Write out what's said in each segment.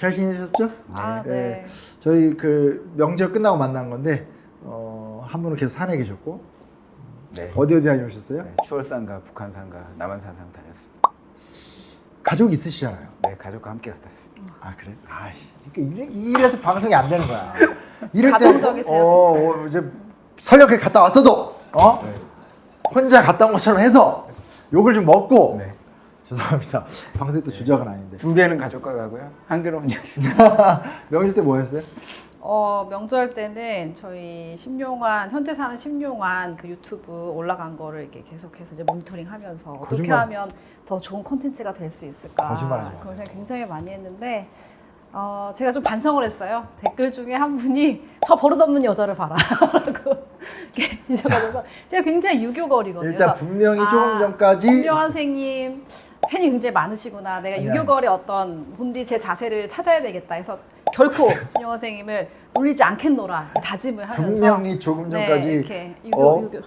잘 지내셨죠? 네. 저희 그 명절 끝나고 만난 건데 한 분은 계속 산에 계셨고 네. 어디 다녀오셨어요? 네, 추월산가, 북한산가, 남한산상 다녔습니다. 가족 있으시잖아요. 네, 가족과 함께 갔다 왔습니다. 아 그래? 이래서 방송이 안 되는 거야. 이럴 때 가정적이세요, 이제 설령에 갔다 왔어도 네. 혼자 갔다 온 것처럼 해서 욕을 좀 먹고 네. 죄송합니다. 방송이 또 주작은 아닌데. 2개는 가족과 가고요. 1개는 혼자 있습니다. 명절 때 뭐 했어요? 명절 때는 저희 신용환 현재 사는 신용환 그 유튜브 올라간 거를 이렇게 계속해서 이제 모니터링하면서 어떻게 거짓말. 하면 더 좋은 콘텐츠가 될 수 있을까 거짓말하지 마세요. 그런 생각 굉장히 많이 했는데 제가 좀 반성을 했어요. 댓글 중에 한 분이 저 버릇없는 여자를 봐라라고 이렇게 하셔서 제가 굉장히 유교거리거든요. 일단 그래서 분명히 조금 전까지 신용환 선생님 팬이 굉장히 많으시구나. 내가 아니야. 유교거리 어떤 본디 제 자세를 찾아야 되겠다 해서 결코 신용환 선생님을 놀리지 않겠노라 다짐을 하면서 분명히 조금 전까지 이렇게 어? 유교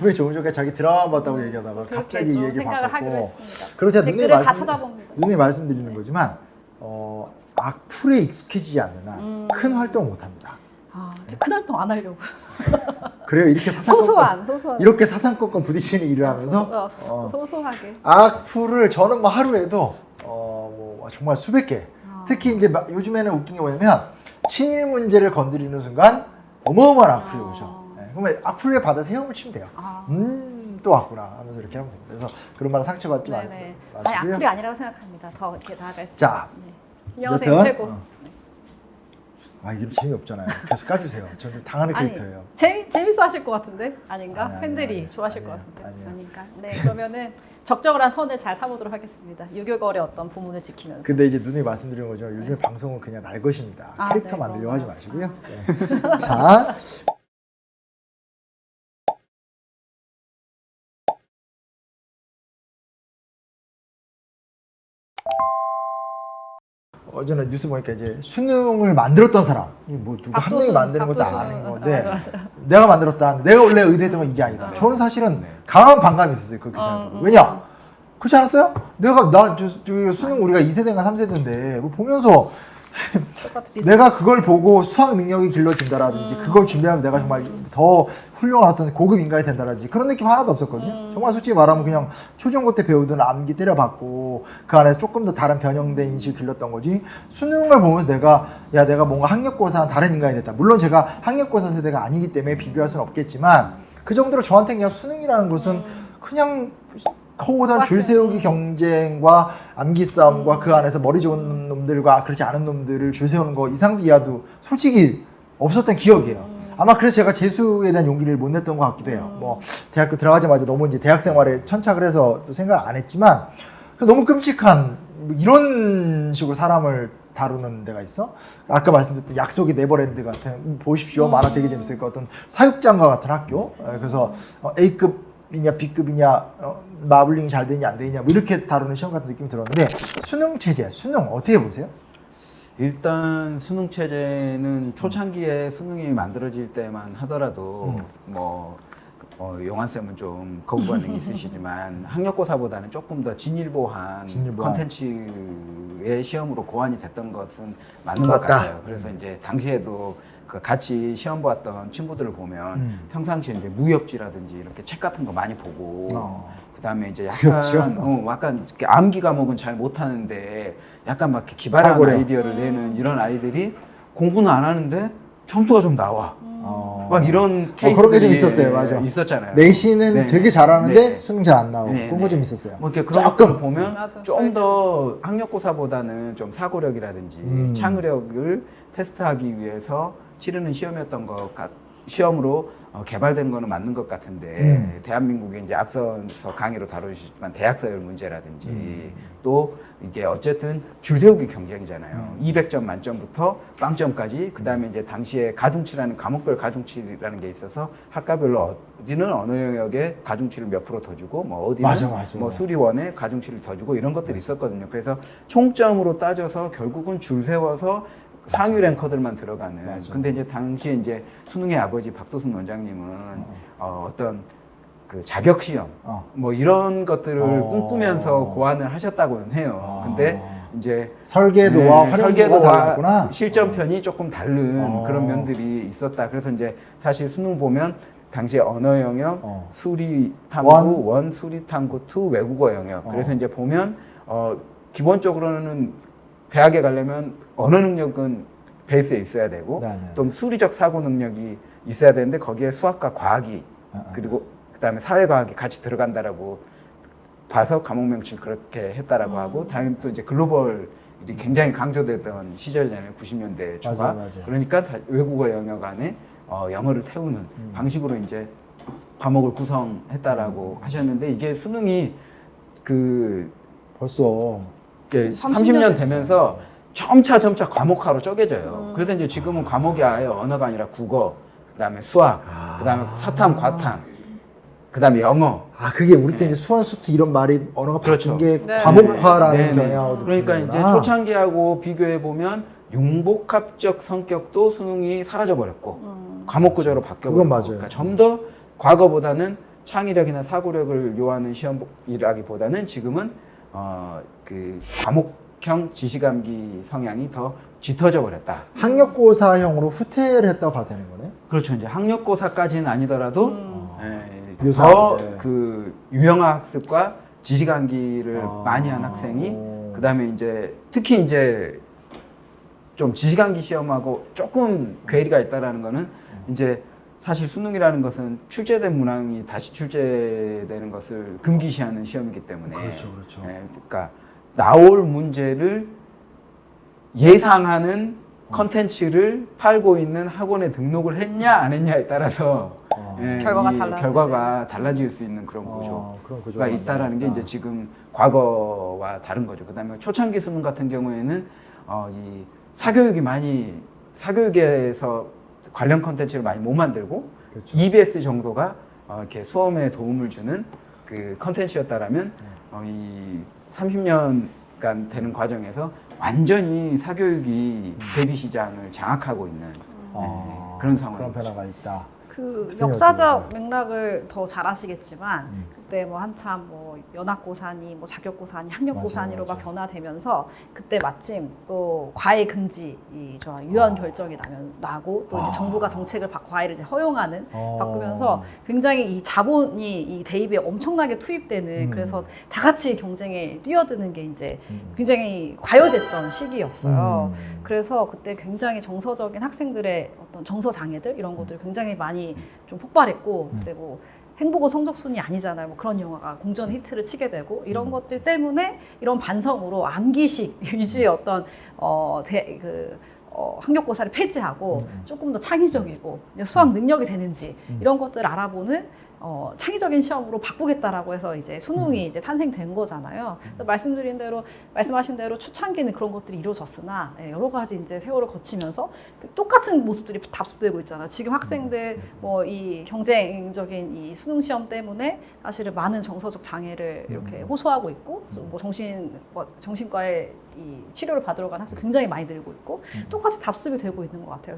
왜 조금 전까지 자기 드라마 봤다고 얘기하다가 그렇게 갑자기 이 좀 얘기 생각을 바꿨고 하기로 했습니다. 그리고 제가 댓글을 다 찾아봅니다. 눈에 말씀드리는 거지만 악플에 익숙해지지 않는 한 큰 활동 못 합니다. 큰 활동 안 하려고. 그래요. 이렇게 소소한. 이렇게 사상권과 부딪히는 일을 하면서 소소하게. 악플을 저는 뭐 하루에도 뭐 정말 수백 개. 특히 이제 요즘에는 웃긴 게 뭐냐면 친일 문제를 건드리는 순간 어마어마한 악플이 오죠. 네, 그러면 악플에 받아서 헤엄을 치면 돼요. 또 왔구나 하면서 이렇게 하면 됩니다. 그래서 그런 말은 상처받지 아니 마시고요. 악플이 아니라고 생각합니다. 더 이렇게 나아갈 수. 자, 신용환 선생님 최고. 이게 재미없잖아요. 계속 까주세요. 저는 좀 당하는 캐릭터예요. 재밌어 하실 것 같은데? 아닌가? 아니, 팬들이 아니, 좋아하실 아니에요. 것 같은데? 아니에요. 아닌가? 네, 그러면은 적절한 선을 잘 타보도록 하겠습니다. 유교거래 어떤 부문을 지키면서. 근데 이제 누누이 말씀드린 거죠. 요즘에 방송은 그냥 날 것입니다. 캐릭터 네, 만들려고 하지 마시고요. 그런가요? 네. 자. 어제는 뉴스 보니까 이제 수능을 만들었던 사람, 뭐 누가 한 명이 만드는 것도 아닌 건데, 맞아. 내가 만들었다. 내가 원래 의도했던 건 이게 아니다. 저는 사실은 강한 반감이 있었어요. 그 기사를 보고. 왜냐? 그렇지 않았어요? 수능 우리가 2세대인가 3세대인데 뭐 보면서 내가 그걸 보고 수학 능력이 길러진다라든지 그걸 준비하면 내가 정말 더 훌륭한 어떤 고급 인간이 된다라든지 그런 느낌 하나도 없었거든요. 정말 솔직히 말하면 그냥 초중고 때 배우던 암기 때려봤고 그 안에서 조금 더 다른 변형된 인식을 길렀던 거지. 수능을 보면서 내가 뭔가 학력고사는 다른 인간이 됐다. 물론 제가 학력고사 세대가 아니기 때문에 비교할 수는 없겠지만 그 정도로 저한테 그냥 수능이라는 것은 그냥 허우던 줄 세우기 경쟁과 암기 싸움과 그 안에서 머리 좋은 놈들과 그렇지 않은 놈들을 줄 세우는 거 이상도 이하도 솔직히 없었던 기억이에요. 아마 그래서 제가 재수에 대한 용기를 못 냈던 것 같기도 해요. 뭐 대학교 들어가자마자 너무 이제 대학 생활에 천착을 해서 또 생각 안 했지만 너무 끔찍한 이런 식으로 사람을 다루는 데가 있어. 아까 말씀드렸던 약속의 네버랜드 같은 보십시오. 만화 되게 재밌을 것 같은 사육장과 같은 학교. 그래서 A급이냐 B급이냐 마블링이 잘 되냐 안 되냐 뭐 이렇게 다루는 시험 같은 느낌이 들었는데 수능 체제, 수능 어떻게 보세요? 일단 수능 체제는 초창기에 수능이 만들어질 때만 하더라도 용환 쌤은 좀 거부 반응이 있으시지만 학력고사보다는 조금 더 진일보한 컨텐츠의 시험으로 고안이 됐던 것은 맞는 것 같아요. 그래서 이제 당시에도 그 같이 시험 보았던 친구들을 보면 평상시에 이제 무협지라든지 이렇게 책 같은 거 많이 보고 그다음에 이제 약간 이렇게 암기 과목은 잘 못하는데 약간 막 이렇게 기발한 아이디어를 내는 이런 아이들이 공부는 안 하는데 점수가 좀 나와. 막 이런 케이스 그런 게 좀 있었어요. 맞아. 있었잖아요. 내신은 되게 잘하는데 수능 잘 안 나오고 그런 거 좀 있었어요. 뭐 이렇게 그런 것들 보면 좀 더 학력고사보다는 좀 사고력이라든지 창의력을 테스트하기 위해서 치르는 시험이었던 것 시험으로 개발된 거는 맞는 것 같은데 대한민국에 이제 앞서서 강의로 다루셨지만 대학서열 문제라든지 또 이게 어쨌든 줄 세우기 경쟁이잖아요. 200점 만점부터 빵점까지 그다음에 이제 당시에 가중치라는 과목별 가중치라는 게 있어서 학과별로 어디는 어느 영역에 가중치를 몇 프로 더 주고 뭐 어디는 맞아. 뭐 수리원에 가중치를 더 주고 이런 것들이 있었거든요. 그래서 총점으로 따져서 결국은 줄 세워서 상위 랭커들만 들어가는. 근데 이제 당시에 이제 수능의 아버지 박도순 원장님은 어떤 그 자격 시험 뭐 이런 것들을 꿈꾸면서 고안을 하셨다고는 해요. 근데 이제 설계도와 네, 활용도가 달랐구나. 실전편이 조금 다른 그런 면들이 있었다. 그래서 이제 사실 수능 보면 당시 언어 영역, 수리 탐구 1, 수리 탐구 2, 외국어 영역. 그래서 이제 보면 기본적으로는 대학에 가려면 언어 능력은 베이스에 있어야 되고 네네. 또 수리적 사고 능력이 있어야 되는데 거기에 수학과 과학이 그리고 그다음에 사회과학이 같이 들어간다라고 봐서 과목 명칭 그렇게 했다라고 하고 다음에 또 이제 글로벌이 굉장히 강조되던 시절이잖아요. 90년대 초반. 맞아. 그러니까 외국어 영역 안에 영어를 태우는 방식으로 이제 과목을 구성했다라고 하셨는데 이게 수능이 그 벌써 30년 되면서 점차 과목화로 쪼개져요. 그래서 이제 지금은 과목이 아예 언어가 아니라 국어, 그다음에 수학, 그다음에 사탐, 과탐, 그다음에 영어. 그게 우리 때 이제 수원 수트 이런 말이 언어가 그렇죠. 바뀐 게 네. 과목화라는 네네. 경향하고도 그러니까 비슷하구나. 이제 초창기하고 비교해 보면 융복합적 성격도 수능이 사라져 버렸고 과목 구조로 바뀌어 그건 버렸고 맞아요. 그러니까 좀 더 과거보다는 창의력이나 사고력을 요하는 시험이라기보다는 지금은 그 과목형 지시감기 성향이 더 짙어져 버렸다. 학력고사형으로 후퇴를 했다고 봐도 되는 거네. 그렇죠. 이제 학력고사까지는 아니더라도 유사, 더 네. 그 유형화 학습과 지시감기를 아. 많이 한 학생이 그다음에 이제 특히 이제 좀 지시감기 시험하고 조금 괴리가 있다라는 거는 이제 사실 수능이라는 것은 출제된 문항이 다시 출제되는 것을 금기시하는 시험이기 때문에 그렇죠. 그러니까 나올 문제를 예상하는 컨텐츠를 팔고 있는 학원에 등록을 했냐 안 했냐에 따라서 결과가 이 달라질 결과가 달라질 수 있는 그런 구조가 그런 구조가 있다라는 게 이제 지금 과거와 다른 거죠. 그다음에 초창기 수능 같은 경우에는 이 사교육에서 관련 컨텐츠를 많이 못 만들고 그렇죠. EBS 정도가 이렇게 수험에 도움을 주는 그 컨텐츠였다라면 이 30년간 되는 과정에서 완전히 사교육이 대비 시장을 장악하고 있는 그런 상황. 그런 변화가 있다. 그 특히 역사적 어떻게 맥락을 더 잘 아시겠지만 그때 뭐 한참 뭐 연합고사니 뭐 자격고사니 학력고사니로 맞아. 막 변화되면서 그때 마침 또 과외 금지 유언 결정이 나고 또 이제 정부가 정책을 과외를 이제 허용하는 바꾸면서 굉장히 이 자본이 이 대입에 엄청나게 투입되는 그래서 다 같이 경쟁에 뛰어드는 게 이제 굉장히 과열됐던 시기였어요. 그래서 그때 굉장히 정서적인 학생들의 어떤 정서 장애들 이런 것들이 굉장히 많이 좀 폭발했고 그때 뭐 행보고 성적순이 아니잖아요. 뭐 그런 영화가 공전 히트를 치게 되고 이런 것들 때문에 이런 반성으로 암기식 위주의 어떤 학력고사를 폐지하고 조금 더 창의적이고 수학 능력이 되는지 이런 것들을 알아보는 창의적인 시험으로 바꾸겠다라고 해서 이제 수능이 이제 탄생된 거잖아요. 말씀하신 대로 초창기는 그런 것들이 이루어졌으나 여러 가지 이제 세월을 거치면서 똑같은 모습들이 답습되고 있잖아요. 지금 학생들 뭐 이 경쟁적인 이 수능 시험 때문에 사실은 많은 정서적 장애를 이렇게 호소하고 있고, 뭐 정신과의 이 치료를 받으러 가는 학생 굉장히 많이 늘고 있고, 똑같이 답습이 되고 있는 것 같아요.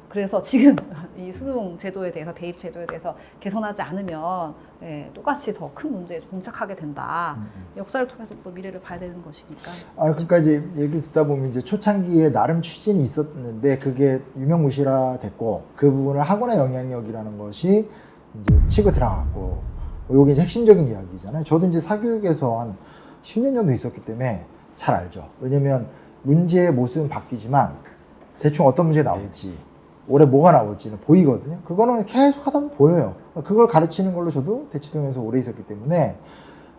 그래서 지금 이 수능 제도에 대해서 대입 제도에 대해서 개선하지 않으면 똑같이 더 큰 문제에 봉착하게 된다. 역사를 통해서 또 미래를 봐야 되는 것이니까. 그러니까 이제 얘기를 듣다 보면 이제 초창기에 나름 추진이 있었는데 그게 유명무실화됐고 그 부분을 학원의 영향력이라는 것이 이제 치고 들어갔고 요게 이제 핵심적인 이야기잖아요. 저도 이제 사교육에서 한 10년 정도 있었기 때문에 잘 알죠. 왜냐면 문제의 모습은 바뀌지만 대충 어떤 문제가 나올지 올해 뭐가 나올지는 보이거든요. 그거는 계속 하다 보면 보여요. 그걸 가르치는 걸로 저도 대치동에서 오래 있었기 때문에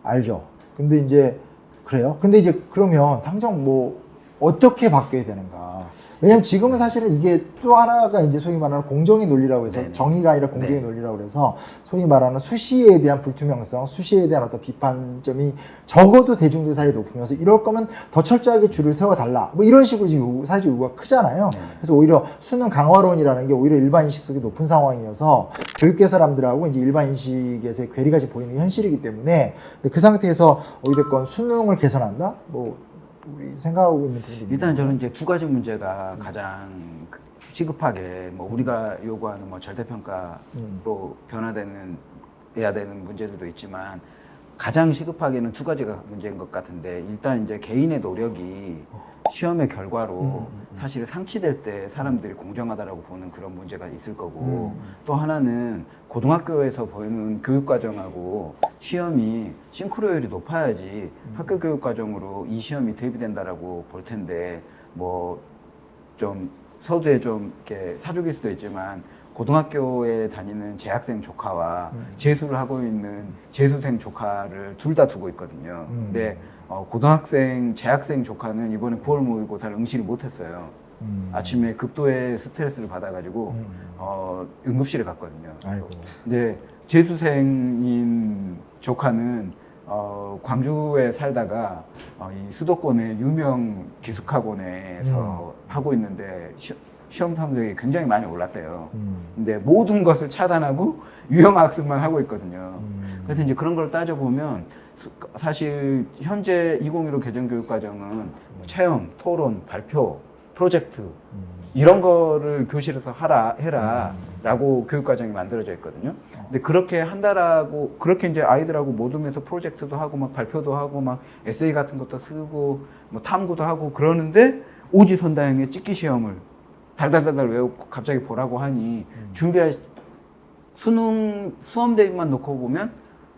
알죠. 근데 이제 그래요. 근데 이제 그러면 당장 뭐 어떻게 바뀌어야 되는가. 왜냐면 지금은 사실은 이게 또 하나가 이제 소위 말하는 공정의 논리라고 해서 네네. 정의가 아니라 공정의 논리라고 해서 소위 말하는 수시에 대한 불투명성, 수시에 대한 어떤 비판점이 적어도 대중들 사이에 높으면서 이럴 거면 더 철저하게 줄을 세워달라. 뭐 이런 식으로 지금 사실 요구가 크잖아요. 그래서 오히려 수능 강화론이라는 게 오히려 일반 인식 속에 높은 상황이어서 교육계 사람들하고 이제 일반 인식에서의 괴리가 지금 보이는 게 현실이기 때문에 근데 그 상태에서 어찌됐건 수능을 개선한다? 뭐 우리 생각하고 있는 부분이 일단 저는 이제 두 가지 문제가 가장 시급하게 뭐 우리가 요구하는 뭐 절대평가로 변화되는 해야 되는 문제들도 있지만 가장 시급하게는 두 가지가 문제인 것 같은데 일단 이제 개인의 노력이 시험의 결과로 사실 상치될 때 사람들이 공정하다라고 보는 그런 문제가 있을 거고 또 하나는 고등학교에서 보이는 교육과정하고 시험이 싱크로율이 높아야지 학교 교육과정으로 이 시험이 대비된다라고 볼 텐데 뭐 좀 서두에 좀 이렇게 사족일 수도 있지만 고등학교에 다니는 재학생 조카와 재수를 하고 있는 재수생 조카를 둘 다 두고 있거든요. 근데 고등학생, 재학생 조카는 이번에 9월 모의고사를 응시를 못했어요. 아침에 극도의 스트레스를 받아가지고 응급실에 갔거든요. 아이고. 근데 재수생인 조카는 광주에 살다가 이 수도권의 유명 기숙학원에서 하고 있는데 시험 성적이 굉장히 많이 올랐대요. 근데 모든 것을 차단하고 유형학습만 하고 있거든요. 그래서 이제 그런 걸 따져보면 사실 현재 2015 개정교육과정은 체험, 토론, 발표, 프로젝트 이런 거를 교실에서 해라 라고 교육과정이 만들어져 있거든요. 근데 그렇게 한다라고 그렇게 이제 아이들하고 모둠에서 프로젝트도 하고 막 발표도 하고 막 에세이 같은 것도 쓰고 뭐 탐구도 하고 그러는데 오지선다형의 찍기 시험을 달달달달 외우고 갑자기 보라고 하니 준비할 수험 대비만 놓고 보면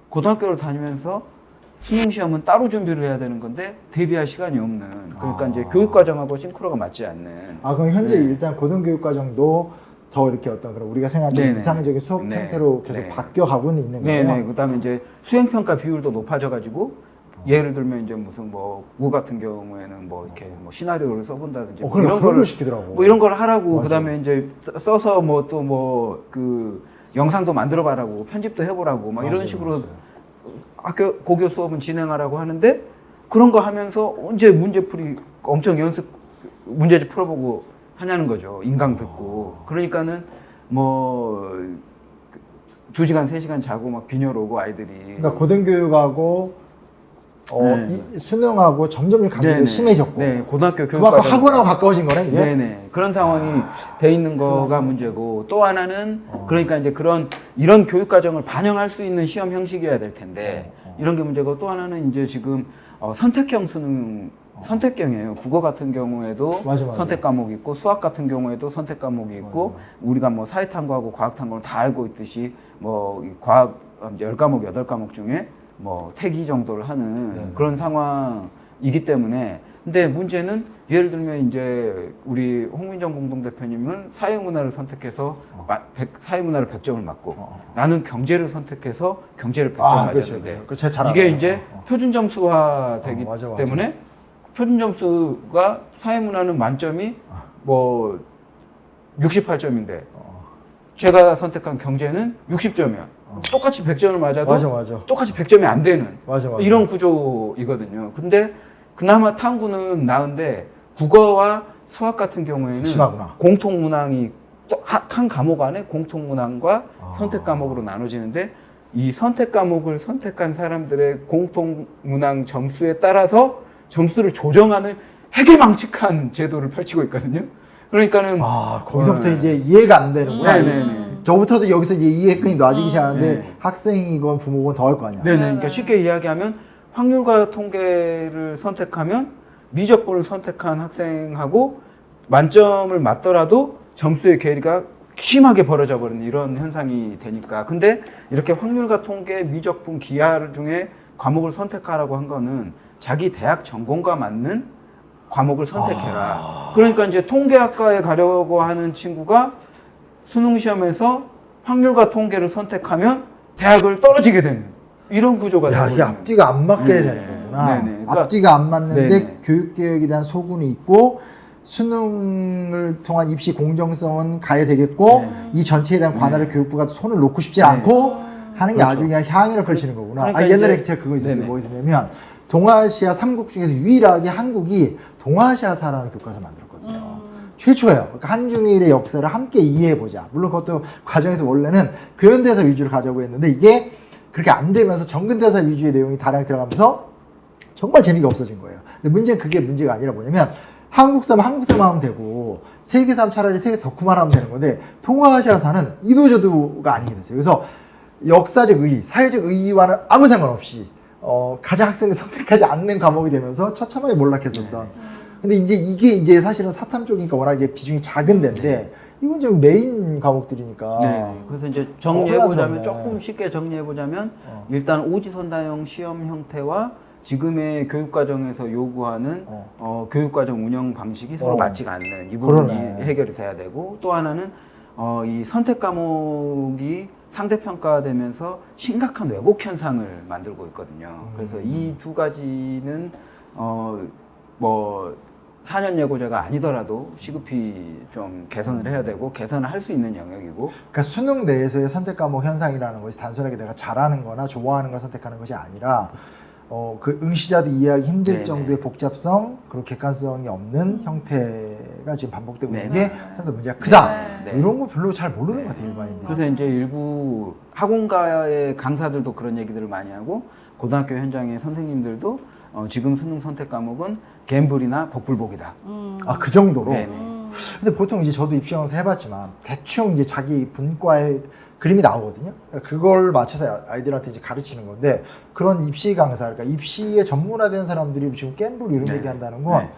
고등학교를 다니면서 수능 시험은 따로 준비를 해야 되는 건데 대비할 시간이 없는 그러니까 이제 교육 과정하고 싱크로가 맞지 않는. 그럼 현재 일단 고등교육과정도 더 이렇게 어떤 그런 우리가 생각하는 이상적인 수업 형태로 계속 바뀌어가고는 있는 거예요. 네네. 그다음에 이제 수행평가 비율도 높아져가지고 예를 들면 이제 무슨 뭐 국어 같은 경우에는 뭐 이렇게 뭐 시나리오를 써본다든지 뭐 이런 걸 시키더라고. 뭐 이런 걸 하라고. 그다음에 이제 써서 뭐 또 뭐 그 영상도 만들어봐라고 편집도 해보라고 막 이런 식으로 학교 고교 수업은 진행하라고 하는데 그런 거 하면서 언제 문제풀이 엄청 연습 문제집 풀어보고 하냐는 거죠. 인강 듣고. 그러니까는 뭐 2시간 3시간 자고 막 빈혈 오고 아이들이. 그러니까 고등교육하고 수능하고 점점 감기가 심해졌고. 네, 고등학교 교육 그만큼 학원하고 가까워진 거네. 이게? 네네. 그런 상황이 돼 있는 거가 문제고 또 하나는 그러니까 이제 이런 교육 과정을 반영할 수 있는 시험 형식이어야 될 텐데 이런 게 문제고 또 하나는 이제 지금 선택형 수능 선택형이에요. 국어 같은 경우에도 맞아. 선택 과목이 있고 수학 같은 경우에도 선택 과목이 있고 우리가 뭐 사회탐구하고 과학탐구를 다 알고 있듯이 뭐 과학 10과목 8과목 중에 뭐 태기 정도를 하는 그런 상황이기 때문에 근데 문제는 예를 들면 이제 우리 홍민정 공동대표님은 사회문화를 선택해서 사회문화를 100점을 맞고 나는 경제를 선택해서 경제를 100점 맞았는데 이게 이제 표준 점수화 되기 때문에 표준 점수가 사회문화는 만점이 뭐 68점인데 제가 선택한 경제는 60점이야. 똑같이 100점을 맞아도 똑같이 100점이 안 되는 이런 구조이거든요. 근데 그나마 탐구는 나은데 국어와 수학 같은 경우에는 심하구나. 공통문항이 또 한 과목 안에 공통문항과 선택 과목으로 나눠지는데 이 선택 과목을 선택한 사람들의 공통문항 점수에 따라서 점수를 조정하는 해괴망측한 제도를 펼치고 있거든요. 그러니까는 거기서부터 이제 이해가 안 되는구나. 네네네. 저부터도 여기서 이제 이해권이 놔지기 시작하는데 학생이건 부모건 더 할 거 아니야. 네네. 그러니까 쉽게 이야기하면 확률과 통계를 선택하면 미적분을 선택한 학생하고 만점을 맞더라도 점수의 괴리가 심하게 벌어져 버리는 이런 현상이 되니까. 근데 이렇게 확률과 통계, 미적분, 기하 중에 과목을 선택하라고 한 거는 자기 대학 전공과 맞는 과목을 선택해라. 그러니까 이제 통계학과에 가려고 하는 친구가 수능 시험에서 확률과 통계를 선택하면 대학을 떨어지게 되는 이런 구조가 되거든요. 이게 앞뒤가 안 맞게 되는 거구나. 그러니까 앞뒤가 안 맞는데 교육개혁에 대한 소군이 있고 수능을 통한 입시 공정성은 가야 되겠고 이 전체에 대한 관할을 교육부가 손을 놓고 싶지 않고 하는 게 아주 그냥 향연을 펼치는 거구나. 그러니까 옛날에 제가 그거 있었어요. 뭐 있었냐면 동아시아 3국 중에서 유일하게 한국이 동아시아사라는 교과서를 만들었거든요. 최초예요. 그러니까 한중일의 역사를 함께 이해해보자. 물론 그것도 과정에서 원래는 근현대사 위주로 가자고 했는데 이게 그렇게 안 되면서 정근대사 위주의 내용이 다량 들어가면서 정말 재미가 없어진 거예요. 근데 문제는 그게 문제가 아니라 뭐냐면 한국 사람 하면 되고 세계 사람 차라리 세계에서 덕후만 하면 되는 건데 동아시아사는 이도저도가 아니게 됐어요. 그래서 역사적 의의, 사회적 의의와는 아무 상관없이 가장 학생들이 선택하지 않는 과목이 되면서 처참하게 몰락했었던. 근데 이게 이제 사실은 사탐 쪽이니까 워낙 이제 비중이 작은 데인데 이건 좀 메인 과목들이니까. 네. 그래서 이제 정리해보자면 혼란스럽네. 조금 쉽게 정리해보자면 일단 오지선다형 시험 형태와 지금의 교육과정에서 요구하는 교육과정 운영 방식이 서로 맞지가 않는 이 부분이 그러네. 해결이 돼야 되고 또 하나는 이 선택 과목이 상대평가되면서 심각한 왜곡 현상을 만들고 있거든요. 그래서 이 두 가지는 뭐 4년 예고자가 아니더라도 시급히 좀 개선을 해야 되고 개선을 할 수 있는 영역이고. 그러니까 수능 내에서의 선택 과목 현상이라는 것이 단순하게 내가 잘하는 거나 좋아하는 걸 선택하는 것이 아니라 그 응시자도 이해하기 힘들 네네. 정도의 복잡성 그리고 객관성이 없는 형태가 지금 반복되고 있는 게 생각보다 문제가 크다. 네. 이런 거 별로 잘 모르는 것 같아요, 일반인들이. 그래서 이제 일부 학원가의 강사들도 그런 얘기들을 많이 하고 고등학교 현장의 선생님들도 지금 수능 선택 과목은 갬블이나 복불복이다. 아, 그 정도로? 네네. 근데 보통 이제 저도 입시 강사 해봤지만 대충 이제 자기 분과의 그림이 나오거든요. 그러니까 그걸 맞춰서 아이들한테 이제 가르치는 건데 그런 입시 강사, 그러니까 입시에 전문화된 사람들이 지금 갬블 이런 네. 얘기한다는 건 네.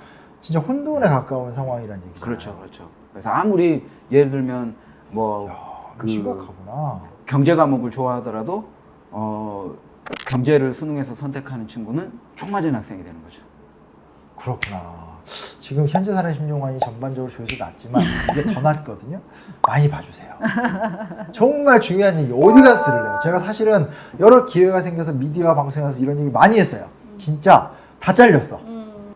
진짜 혼돈에 가까운 상황이라는 얘기잖아요. 그렇죠, 그렇죠. 그래서 아무리 예를 들면 뭐 그 심각하구나. 경제 과목을 좋아하더라도 경제를 수능에서 선택하는 친구는 총 맞은 학생이 되는 거죠. 그렇구나. 지금 현재 사례 심리원이 전반적으로 조회수 낮지만 이게 더 낮거든요. 많이 봐주세요. 정말 중요한 얘기 어디 가서 들을래요. 제가 사실은 여러 기회가 생겨서 미디어와 방송에 가서 이런 얘기 많이 했어요. 진짜 다 잘렸어.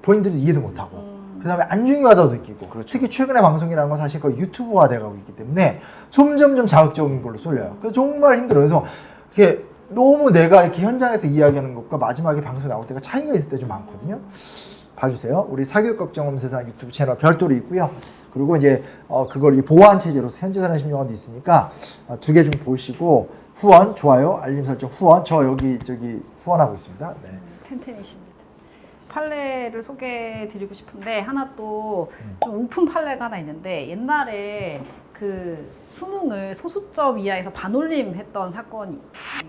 본인들도 이해도 못하고 그 다음에 안 중요하다고 느끼고 그렇죠. 특히 최근에 방송이라는 건 사실 거의 유튜브화 돼가고 있기 때문에 점점점 자극적인 걸로 쏠려요. 그래서 정말 힘들어요. 그래서 이게 너무 내가 이렇게 현장에서 이야기하는 것과 마지막에 방송에 나올 때가 차이가 있을 때 좀 많거든요. 봐주세요. 우리 사교육 걱정 없는 세상 유튜브 채널 별도로 있고요. 그리고 이제 그걸 이제 보완 체제로서 현재 사는 심리원도 있으니까 두 개 좀 보시고 후원, 좋아요, 알림 설정, 후원 저 여기 저기 후원하고 있습니다. 네. 텐텐이십니다. 판례를 소개해드리고 싶은데 하나 또 좀 우픈 판례가 하나 있는데 옛날에 그 수능을 소수점 이하에서 반올림 했던 사건이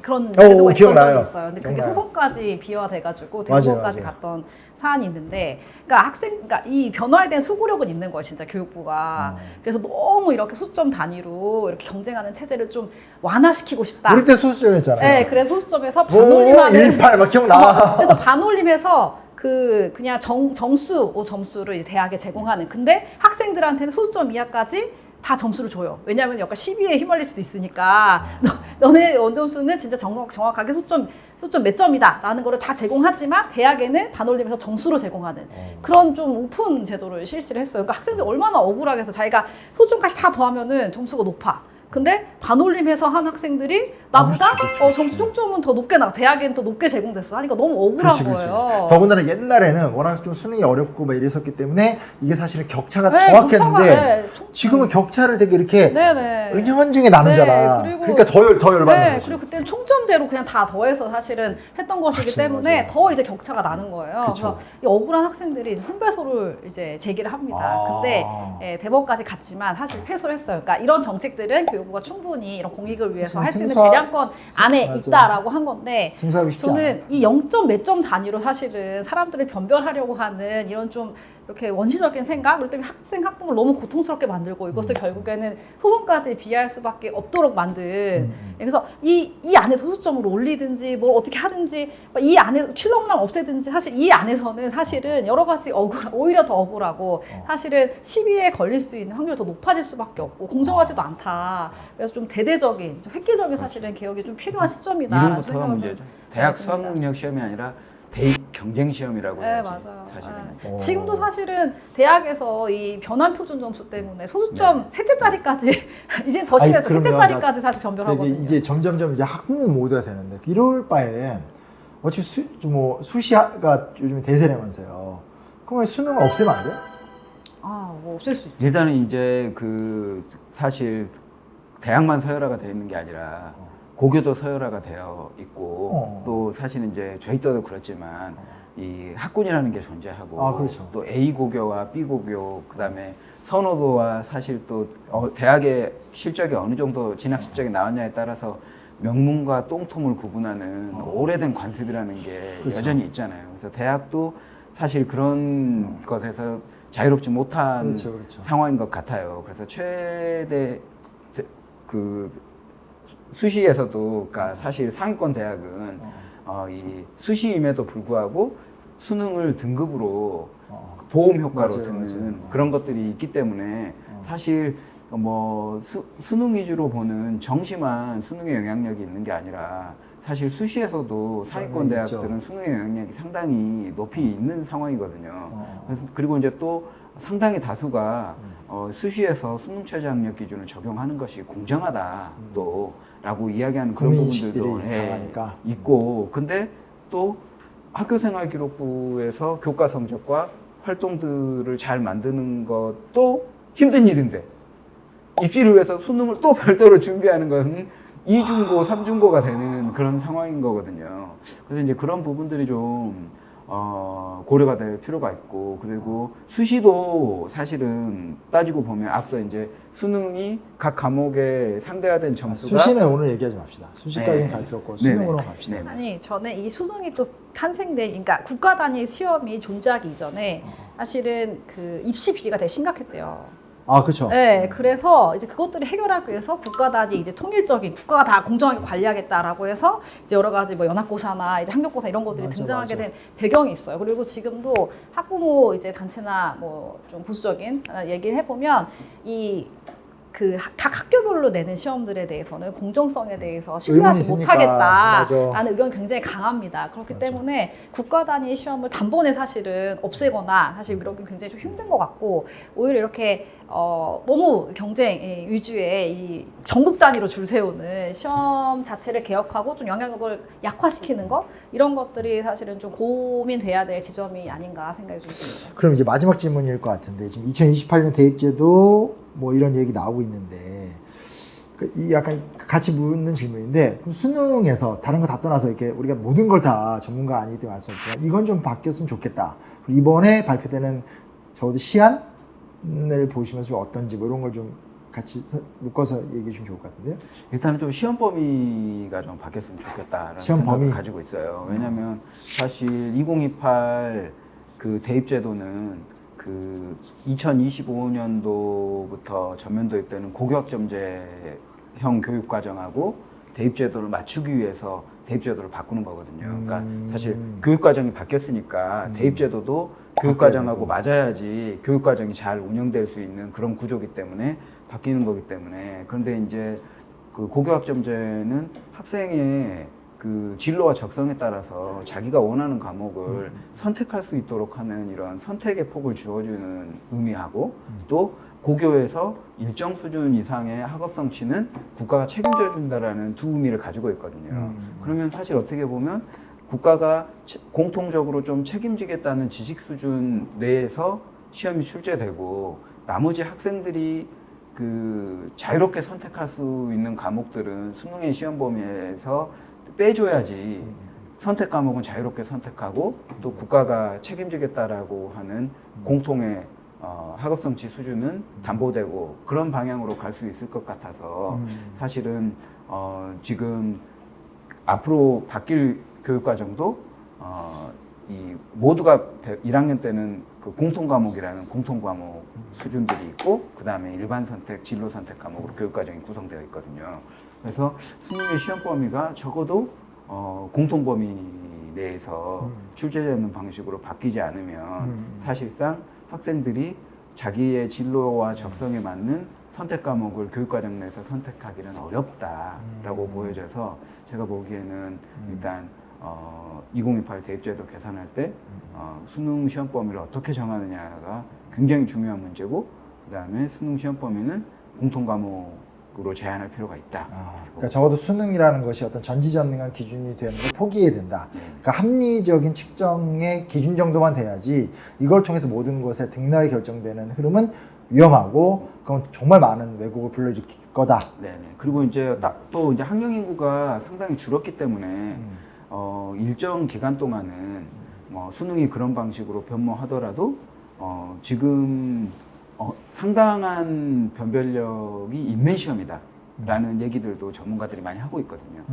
그런 제도가 있었던 기억나요. 적이 있어요. 근데 그게 기억나요. 소송까지 비화돼가지고 맞아요, 대법원까지 맞아요. 갔던 사안이 있는데, 그러니까 그러니까 이 변화에 대한 수고력은 있는 거예요, 진짜 교육부가. 그래서 너무 이렇게 수점 단위로 이렇게 경쟁하는 체제를 좀 완화시키고 싶다. 우리 때 소수점이었잖아요. 네, 그래서 소수점에서 오, 반올림하는 18 막 기억나. 그래서 반올림해서 그냥 점수를 이제 대학에 제공하는. 근데 학생들한테는 소수점 이하까지 다 점수를 줘요. 왜냐하면 약간 시비에 휘말릴 수도 있으니까 너네 원점수는 진짜 정확하게 소수점 몇 점이다라는 거를 다 제공하지만 대학에는 반올림해서 정수로 제공하는 그런 좀 오픈 제도를 실시를 했어요. 그러니까 학생들 얼마나 억울하겠어. 자기가 소수점까지 다 더하면은 점수가 높아. 근데 반올림해서 한 학생들이 나보다 그렇지. 점수 총점은 더 높게 나, 대학엔 더 높게 제공됐어 하니까 너무 억울한 거예요. 더군다나 옛날에는 워낙 좀 수능이 어렵고 막 이랬었기 때문에 이게 사실은 격차가 네, 정확했는데 격차가, 지금은 격차를 되게 이렇게 네네. 은연중에 나누잖아. 네, 그러니까 더 열받는 네, 거지. 그리고 그때는 총점제로 그냥 다 더해서 사실은 했던 것이기 맞아요, 때문에 맞아요. 더 이제 격차가 나는 거예요. 그쵸. 그래서 이 억울한 학생들이 이제 손배소를 이제 제기를 합니다. 근데 대법까지 갔지만 사실 패소를 했어요. 그러니까 이런 정책들은 교육부가 충분히 이런 공익을 위해서 할 수 있는 재량권 안에 맞아요. 있다라고 한 건데, 승소하기 쉽지 않아. 저는 이 0점 몇 점 단위로 사실은 사람들을 변별하려고 하는 이런 좀 이렇게 원시적인 생각, 그리고 또 학생 학부모를 너무 고통스럽게 만들고 이것을 결국에는 소송까지 비할 수밖에 없도록 만든. 그래서 이 안에 소수점을 올리든지 뭘 어떻게 하든지 이 안에 킬러문을 없애든지 사실 이 안에서는 사실은 여러 가지 오히려 더 억울하고 사실은 시비에 걸릴 수 있는 확률이 더 높아질 수밖에 없고 공정하지도 않다. 그래서 좀 대대적인, 좀 획기적인 사실은 개혁이 좀 필요한 시점이다라는 이름부터가 생각을 문제죠. 좀 대학 듭니다. 수학 능력 시험이 아니라 대입 경쟁 시험이라고 네, 해야지. 맞아요. 사실은. 네. 지금도 사실은 대학에서 이 변환 표준 점수 때문에 소수점 셋째 자리까지 이제 더 심해서 그럼요. 셋째 자리까지 사실 되게 변별하거든요. 이제 점점점 이제 학부모 모두가 되는데 이럴 바엔 어차피 수시가 요즘 대세라면서요. 그러면 수능을 없애면 안 돼요? 뭐 없앨 수 있죠. 일단은 이제 그 사실 대학만 서열화가 되어 있는 게 아니라 고교도 서열화가 되어 있고 또 사실은 이제 저희 때도 그렇지만 이 학군이라는 게 존재하고 그렇죠. 또 A 고교와 B 고교 그다음에 선호도와 사실 또 대학의 실적이 어느 정도 진학 실적이 나왔냐에 따라서 명문과 똥통을 구분하는 오래된 관습이라는 게 그렇죠. 여전히 있잖아요. 그래서 대학도 사실 그런 것에서 자유롭지 못한 그렇죠, 그렇죠. 상황인 것 같아요. 그래서 최대 그 수시에서도, 그러니까 사실 상위권 대학은 이 수시임에도 불구하고 수능을 등급으로 보험 효과로 맞아요, 듣는 맞아요. 그런 것들이 있기 때문에 사실 뭐 수능 위주로 보는 정시만 수능에 영향력이 있는 게 아니라 사실 수시에서도 상위권 영향이 있죠. 대학들은 수능에 영향력이 상당히 높이 있는 상황이거든요. 그래서 그리고 이제 또 상당히 다수가 수시에서 수능 최저 학력 기준을 적용하는 것이 공정하다 또라고 이야기하는 그런 국민인식들이 부분들도 강하니까. 있고, 근데 또 학교생활기록부에서 교과 성적과 활동들을 잘 만드는 것도 힘든 일인데 입시를 위해서 수능을 또 별도로 준비하는 것은 2중고, 3중고가 되는 그런 상황인 거거든요. 그래서 이제 그런 부분들이 좀 고려가 될 필요가 있고, 그리고 수시도 사실은 따지고 보면 앞서 이제 수능이 각 과목에 상대화된 점수가 수시는 오늘 얘기하지 맙시다. 수시까지는 네. 갈 필요 없고 네네. 수능으로 갑시다. 네네. 아니 저는 이 수능이 또 탄생된, 그러니까 국가 단위 시험이 존재하기 이전에 사실은 그 입시 비리가 되게 심각했대요. 아, 그렇죠. 네, 그래서 이제 그것들을 해결하기 위해서 국가 단위 이제 통일적인, 국가가 다 공정하게 관리하겠다라고 해서 이제 여러 가지 뭐 연합고사나 이제 학력고사 이런 것들이 맞아, 등장하게 맞아. 된 배경이 있어요. 그리고 지금도 학부모 이제 단체나 뭐 좀 보수적인 얘기를 해보면 이 그 각 학교별로 내는 시험들에 대해서는 공정성에 대해서 신뢰하지 의문이 있으니까. 맞아. 못하겠다라는 의견이 굉장히 강합니다. 그렇기 맞아. 때문에 국가 단위 시험을 단번에 사실은 없애거나 사실 그러기 굉장히 좀 힘든 것 같고, 오히려 이렇게 너무 경쟁 위주의 이 전국 단위로 줄 세우는 시험 자체를 개혁하고 좀 영향력을 약화시키는 것, 이런 것들이 사실은 좀 고민돼야 될 지점이 아닌가 생각이 좀 듭니다. 그럼 이제 마지막 질문일 것 같은데 지금 2028년 대입제도 뭐 이런 얘기 나오고 있는데 이 약간 같이 묻는 질문인데, 그럼 수능에서 다른 거 다 떠나서 이렇게 우리가 모든 걸 다 전문가 아니기 때문에 알 수 없지만 이건 좀 바뀌었으면 좋겠다. 그리고 이번에 발표되는 적어도 시안을 보시면서 어떤지 뭐 이런 걸 좀 같이 묶어서 얘기해 주시면 좋을 것 같은데요. 일단은 좀 시험 범위가 좀 바뀌었으면 좋겠다라는 시험 생각을 범위? 가지고 있어요. 왜냐하면 사실 2028 그 대입제도는 그 2025년도부터 전면 도입되는 고교학점제형 교육과정하고 대입제도를 맞추기 위해서 대입제도를 바꾸는 거거든요. 그러니까 사실 교육과정이 바뀌었으니까 대입제도도 교육과정하고 맞아야지 교육과정이 잘 운영될 수 있는 그런 구조기 때문에 바뀌는 거기 때문에. 그런데 이제 그 고교학점제는 학생의 그 진로와 적성에 따라서 자기가 원하는 과목을 선택할 수 있도록 하는 이런 선택의 폭을 주어주는 의미하고, 또 고교에서 일정 수준 이상의 학업 성취는 국가가 책임져 준다라는 두 의미를 가지고 있거든요. 그러면 사실 어떻게 보면 국가가 공통적으로 좀 책임지겠다는 지식 수준 내에서 시험이 출제되고, 나머지 학생들이 그 자유롭게 선택할 수 있는 과목들은 수능의 시험 범위에서 빼줘야지 선택 과목은 자유롭게 선택하고 또 국가가 책임지겠다라고 하는 공통의 학업 성취 수준은 담보되고, 그런 방향으로 갈 수 있을 것 같아서 사실은 지금 앞으로 바뀔 교육과정도 이 모두가 1학년 때는 그 공통 과목이라는 공통 과목 수준들이 있고, 그 다음에 일반 선택, 진로 선택 과목으로 교육과정이 구성되어 있거든요. 그래서 수능의 시험 범위가 적어도 공통 범위 내에서 출제되는 방식으로 바뀌지 않으면 사실상 학생들이 자기의 진로와 적성에 맞는 선택 과목을 교육과정 내에서 선택하기는 어렵다라고 보여져서, 제가 보기에는 일단 2028 대입제도 계산할 때 수능 시험 범위를 어떻게 정하느냐가 굉장히 중요한 문제고, 그 다음에 수능 시험 범위는 공통 과목으로 제한할 필요가 있다. 그러니까 적어도 수능이라는 것이 어떤 전지전능한 기준이 되는 걸 포기해야 된다. 그러니까 합리적인 측정의 기준 정도만 돼야지 이걸 통해서 모든 것에 등락이 결정되는 흐름은 위험하고 그건 정말 많은 왜곡을 불러일으킬 거다. 네네. 그리고 이제 또 이제 학령 인구가 상당히 줄었기 때문에 일정 기간 동안은 뭐 수능이 그런 방식으로 변모하더라도 지금 상당한 변별력이 있는 시험이다. 라는 얘기들도 전문가들이 많이 하고 있거든요.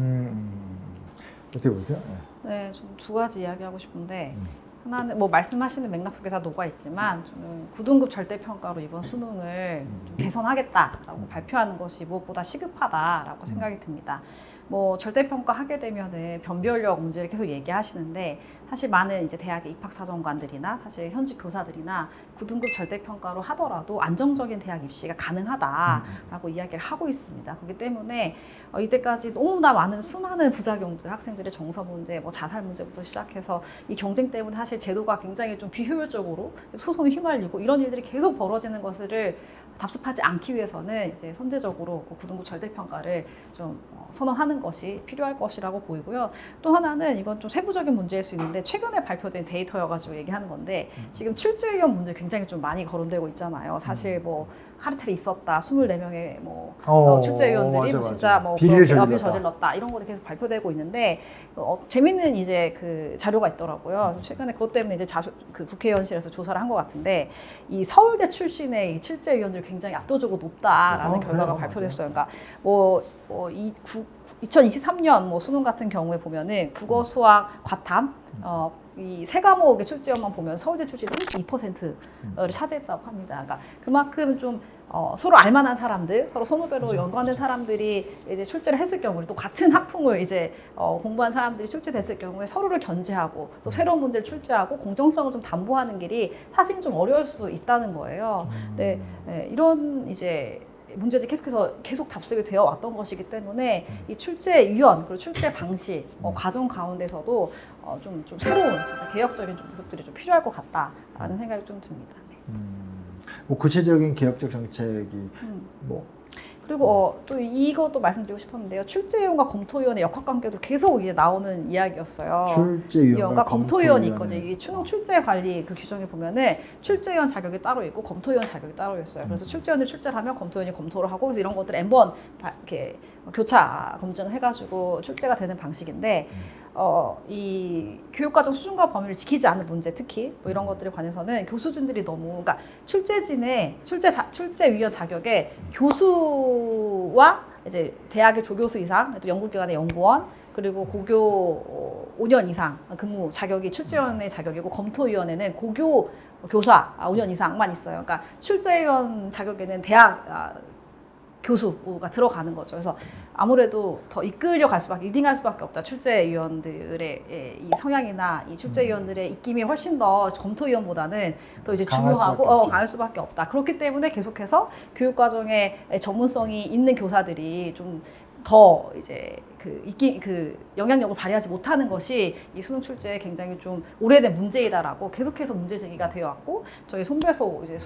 어떻게 보세요? 네, 좀 두 가지 이야기하고 싶은데 하나는 뭐 말씀하시는 맥락 속에 다 녹아 있지만 저는 9등급 절대평가로 이번 수능을 좀 개선하겠다라고 발표하는 것이 무엇보다 시급하다라고 생각이 듭니다. 뭐 절대평가 하게 되면은 변별력 문제를 계속 얘기하시는데 사실 많은 이제 대학의 입학사정관들이나 사실 현직 교사들이나 9등급 절대평가로 하더라도 안정적인 대학 입시가 가능하다라고 이야기를 하고 있습니다. 그렇기 때문에 이때까지 너무나 많은 수많은 부작용들, 학생들의 정서 문제, 뭐 자살 문제부터 시작해서 이 경쟁 때문에 사실 제도가 굉장히 좀 비효율적으로 소송이 휘말리고 이런 일들이 계속 벌어지는 것을 답습하지 않기 위해서는 이제 선제적으로 9등급 절대평가를 좀 선언하는 것이 필요할 것이라고 보이고요. 또 하나는 이건 좀 세부적인 문제일 수 있는데 최근에 발표된 데이터여가지고 얘기하는 건데 지금 출제위원 문제 굉장히 좀 많이 거론되고 있잖아요. 사실 뭐 카르텔이 있었다, 24명의 뭐 출제위원들이 맞아, 진짜 맞아. 뭐 비리를 비리를 저질렀다. 저질렀다 이런 것도 계속 발표되고 있는데 재밌는 이제 그 자료가 있더라고요. 그래서 최근에 그것 때문에 이제 그 국회의원실에서 조사를 한 것 같은데 이 서울대 출신의 이 출제위원들이 굉장히 압도적으로 높다라는 결과가 그래요? 발표됐어요. 그러니까 뭐 2023년 뭐 수능 같은 경우에 보면은 국어, 수학, 과탐 이 세 과목의 출제원만 보면 서울대 출신 32%를 차지했다고 합니다. 그러니까 그만큼 좀 서로 알만한 사람들, 서로 선후배로 연관된 사람들이 이제 출제를 했을 경우에 또 같은 학풍을 이제 공부한 사람들이 출제됐을 경우에 서로를 견제하고 또 새로운 문제를 출제하고 공정성을 좀 담보하는 길이 사실 좀 어려울 수 있다는 거예요. 근데 이런 이제 문제들이 계속 답습이 되어 왔던 것이기 때문에 이 출제 유연 그리고 출제 방식 과정 가운데서도 좀 새로운 진짜 개혁적인 좀 모습들이 좀 필요할 것 같다라는 생각이 좀 듭니다. 네. 뭐 구체적인 개혁적 정책이 뭐 그리고 또 이것도 말씀드리고 싶었는데요. 출제위원과 검토위원의 역학관계도 계속 이제 나오는 이야기였어요. 출제위원과 검토위원이 있거든요. 이 수능 출제 관리 그 규정에 보면은 출제위원 자격이 따로 있고 검토위원 자격이 따로 있어요. 그래서 출제위원이 출제를 하면 검토위원이 검토를 하고 그래서 이런 것들 N번 이렇게 교차 검증을 해가지고 출제가 되는 방식인데 이 교육과정 수준과 범위를 지키지 않는 문제 특히 뭐 이런 것들에 관해서는 교수진들이 너무 그러니까 출제위원 자격에 교수와 이제 대학의 조교수 이상 또 연구기관의 연구원 그리고 고교 5년 이상 근무 자격이 출제위원의 자격이고 검토위원회는 고교 교사 5년 이상만 있어요. 그러니까 출제위원 자격에는 대학 교수가 들어가는 거죠. 그래서 아무래도 더 이끌려 갈 수밖에, 리딩할 수밖에 없다. 출제위원들의 이 성향이나 이 출제위원들의 입김이 훨씬 더 검토위원보다는 더 이제 중요하고 강할 수밖에 없다. 그렇기 때문에 계속해서 교육과정에 전문성이 있는 교사들이 좀 더 이제 그 영향력을 발휘하지 못하는 것이 이 수능 출제에 굉장히 좀 오래된 문제이다라고 계속해서 문제 제기가 되어 왔고 저희 손배소 이제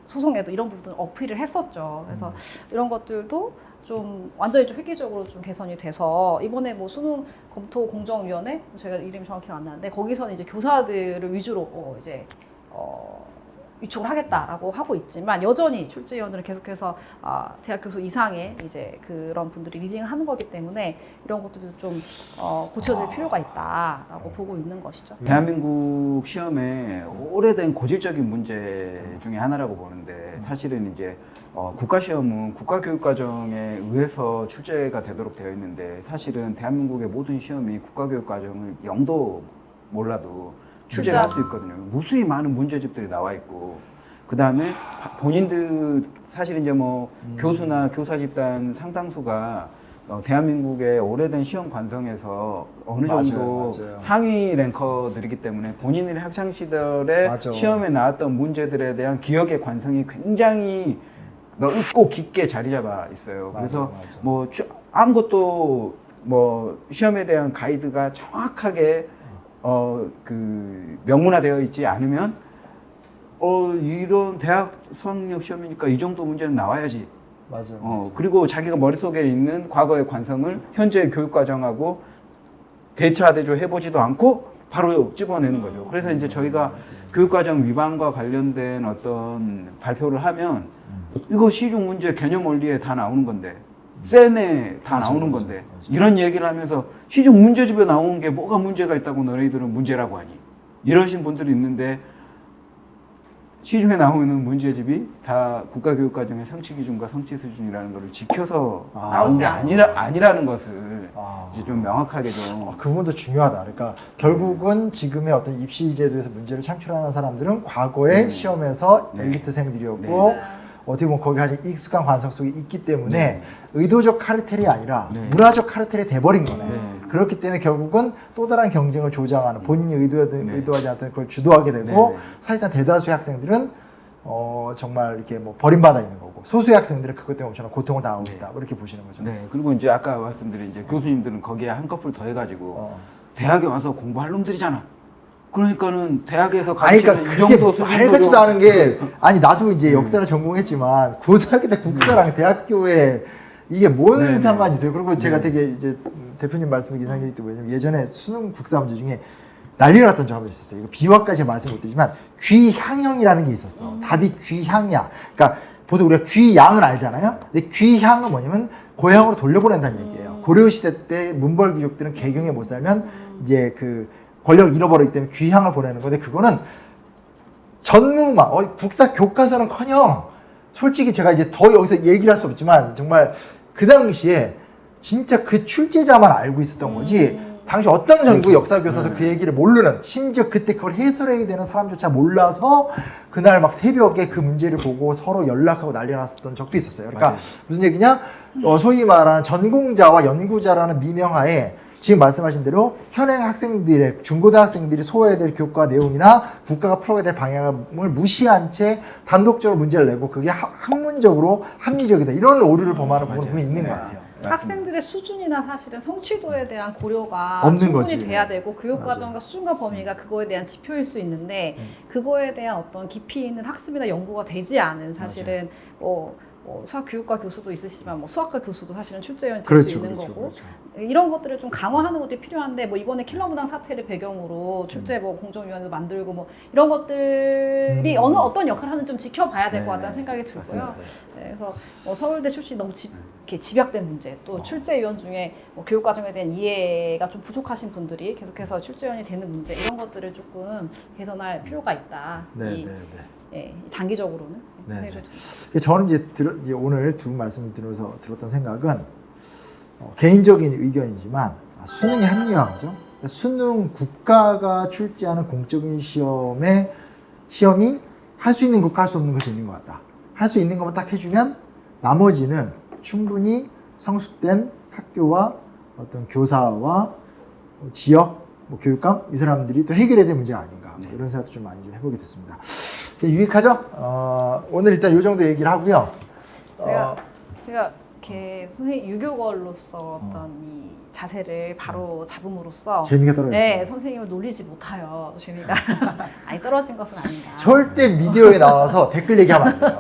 소송에도 이런 부분을 어필을 했었죠. 그래서 이런 것들도 좀 완전히 좀 획기적으로 좀 개선이 돼서 이번에 뭐 수능 검토 공정위원회 제가 이름이 정확히 안 나는데 거기서는 이제 교사들을 위주로 이제 위촉을 하겠다라고 하고 있지만 여전히 출제위원들은 계속해서 대학 교수 이상의 이제 그런 분들이 리딩을 하는 거기 때문에 이런 것들도 좀 고쳐질 필요가 있다라고 보고 있는 것이죠. 대한민국 시험에 오래된 고질적인 문제 중에 하나라고 보는데 사실은 이제 국가시험은 국가교육과정에 의해서 출제가 되도록 되어 있는데 사실은 대한민국의 모든 시험이 국가교육과정을 0도 몰라도 출제를 할 수 있거든요. 무수히 많은 문제집들이 나와 있고 그 다음에 본인들 사실 이제 뭐 교수나 교사 집단 상당수가 대한민국의 오래된 시험 관성에서 어느 정도 맞아요. 상위 랭커들이기 때문에 본인들의 학창 시절에 맞아. 시험에 나왔던 문제들에 대한 기억의 관성이 굉장히 넓고 깊게 자리 잡아 있어요. 그래서 맞아. 뭐 아무것도 뭐 시험에 대한 가이드가 정확하게 그 명문화되어 있지 않으면 이런 대학 수학력 시험이니까 이 정도 문제는 나와야지. 맞아. 그리고 자기가 머릿속에 있는 과거의 관성을 현재의 교육과정하고 대처하대조 해보지도 않고 바로 집어내는 거죠. 그래서 이제 저희가 교육과정 위반과 관련된 어떤 발표를 하면 이거 시중 문제 개념 원리에 다 나오는 건데 쌤에 다 나오는 건데 이런 얘기를 하면서 시중 문제집에 나온 게 뭐가 문제가 있다고 너희들은 문제라고 하니 이러신 분들이 있는데 시중에 나오는 문제집이 다 국가교육과정의 성취 기준과 성취 수준이라는 것을 지켜서 나온 게 아니라는 것을 이제 좀 명확하게 좀. 그 부분도 중요하다. 그러니까 결국은 지금의 어떤 입시 제도에서 문제를 창출하는 사람들은 과거의 시험에서 엘리트생들이었고 네. 어떻게 보면 거기 가진 익숙한 관성 속에 있기 때문에 의도적 카르텔이 아니라 문화적 카르텔이 돼버린 거네. 그렇기 때문에 결국은 또 다른 경쟁을 조장하는 본인이 의도하지 않았던 걸 주도하게 되고 사실상 대다수의 학생들은 정말 이렇게 뭐 버림받아 있는 거고 소수의 학생들은 그것 때문에 엄청난 고통을 당하고 있다. 뭐 이렇게 보시는 거죠. 네. 그리고 이제 아까 말씀드린 이제 교수님들은 거기에 한꺼풀 더해가지고 대학에 와서 공부할 놈들이잖아. 그러니까는 대학에서 아니, 가르치는 그러니까 이 그게 정도 수준도 밝지도 않은 게 아니 나도 이제 역사를 전공했지만 고등학교 때 국사랑 대학교에 이게 뭔 네네. 상관이 있어요? 그리고 제가 되게 이제 대표님 말씀이 인상적이 뭐냐면 예전에 수능 국사 문제 중에 난리가 났던 점이 있었어요. 이거 비화까지 말씀 못 드리지만 귀향형이라는 게 있었어. 답이 귀향이야. 그러니까 보통 우리가 귀양은 알잖아요. 근데 귀향은 뭐냐면 고향으로 돌려보낸다는 얘기예요. 고려 시대 때 문벌 귀족들은 개경에 못 살면 이제 그 권력을 잃어버리기 때문에 귀향을 보내는 건데 그거는 전무만 국사 교과서는커녕 솔직히 제가 이제 더 여기서 얘기를 할 수 없지만 정말 그 당시에 진짜 그 출제자만 알고 있었던 거지 당시 어떤 전국 역사 교사도 그 얘기를 모르는 심지어 그때 그걸 해설해야 되는 사람조차 몰라서 그날 막 새벽에 그 문제를 보고 서로 연락하고 난리 났었던 적도 있었어요. 그러니까 맞아요. 무슨 얘기냐 소위 말하는 전공자와 연구자라는 미명하에 지금 말씀하신 대로 현행 학생들의 중고등학생들이 소화해야 될 교과 내용이나 국가가 풀어야 될 방향을 무시한 채 단독적으로 문제를 내고 그게 학문적으로 합리적이다 이런 오류를 범하는 부분이 분명히 있는 것 같아요. 학생들의 수준이나 사실은 성취도에 대한 고려가 없는 충분히 거지. 돼야 되고 교육과정과 수준과 범위가 그거에 대한 지표일 수 있는데 그거에 대한 어떤 깊이 있는 학습이나 연구가 되지 않은 사실은 수학 교육과 교수도 있으시지만 뭐 수학과 교수도 사실은 출제위원이 될 수 있는 거고 이런 것들을 좀 강화하는 것들이 필요한데 뭐 이번에 킬러문항 사태를 배경으로 출제 뭐 공정위원회도 만들고 뭐 이런 것들이 어떤 역할을 하는지 좀 지켜봐야 될 것 같다는 생각이 들고요. 네, 그래서 서울대 출신이 너무 이렇게 집약된 문제 또 출제위원 중에 뭐 교육과정에 대한 이해가 좀 부족하신 분들이 계속해서 출제위원이 되는 문제 이런 것들을 조금 개선할 필요가 있다. 단기적으로는. 네. 저는 이제 오늘 두 분 말씀을 들으면서 들었던 생각은 개인적인 의견이지만 수능의 합리화죠. 수능 국가가 출제하는 공적인 시험이 할 수 있는 것과 할 수 없는 것이 있는 것 같다. 할 수 있는 것만 딱 해주면 나머지는 충분히 성숙된 학교와 어떤 교사와 지역, 교육감 이 사람들이 또 해결해야 될 문제가 아닌가 이런 생각도 좀 많이 좀 해보게 됐습니다. 유익하죠? 오늘 일단 이 정도 얘기를 하고요. 제가 이렇게 선생님 유교걸로서 어떤 이 자세를 바로 잡음으로써 재미가 떨어졌어요. 네, 선생님을 놀리지 못하여 재미가 많이 떨어진 것은 아닌가. 절대 미디어에 나와서 댓글 얘기하면 안 돼요.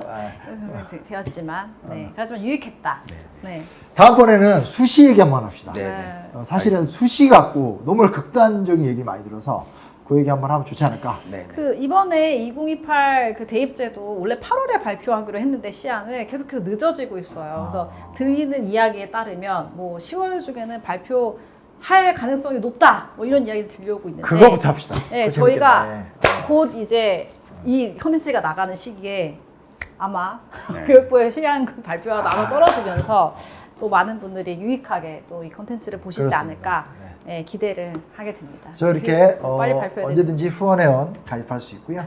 되었지만, 하지만 유익했다. 네. 다음번에는 수시 얘기 한번 합시다. 네. 사실은 수시 갖고 너무 극단적인 얘기 많이 들어서 그 얘기 한번 하면 좋지 않을까? 네. 이번에 2028 그 대입제도 원래 8월에 발표하기로 했는데 시안을 계속해서 늦어지고 있어요. 그래서 들리는 이야기에 따르면 뭐 10월 중에는 발표할 가능성이 높다. 뭐 이런 이야기 들려오고 있는데 그거부터 합시다. 네, 저희가 곧 이제 이 컨텐츠가 나가는 시기에 아마 교육부의 시안 발표가 나눠 떨어지면서 또 많은 분들이 유익하게 또 이 컨텐츠를 보시지 그렇습니다. 않을까 기대를 하게 됩니다. 저 이렇게 빨리 발표해야 언제든지 후원회원 가입할 수 있고요.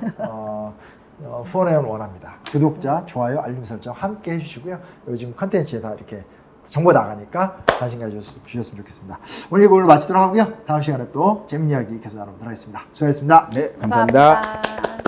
후원회원 원합니다. 구독자, 좋아요, 알림 설정 함께 해주시고요. 요즘 컨텐츠에 다 이렇게 정보 나가니까 관심 가져주셨으면 좋겠습니다. 오늘 이거 마치도록 하고요. 다음 시간에 또 재밌는 이야기 계속 나눠보도록 하겠습니다. 수고하셨습니다. 네, 감사합니다. 감사합니다.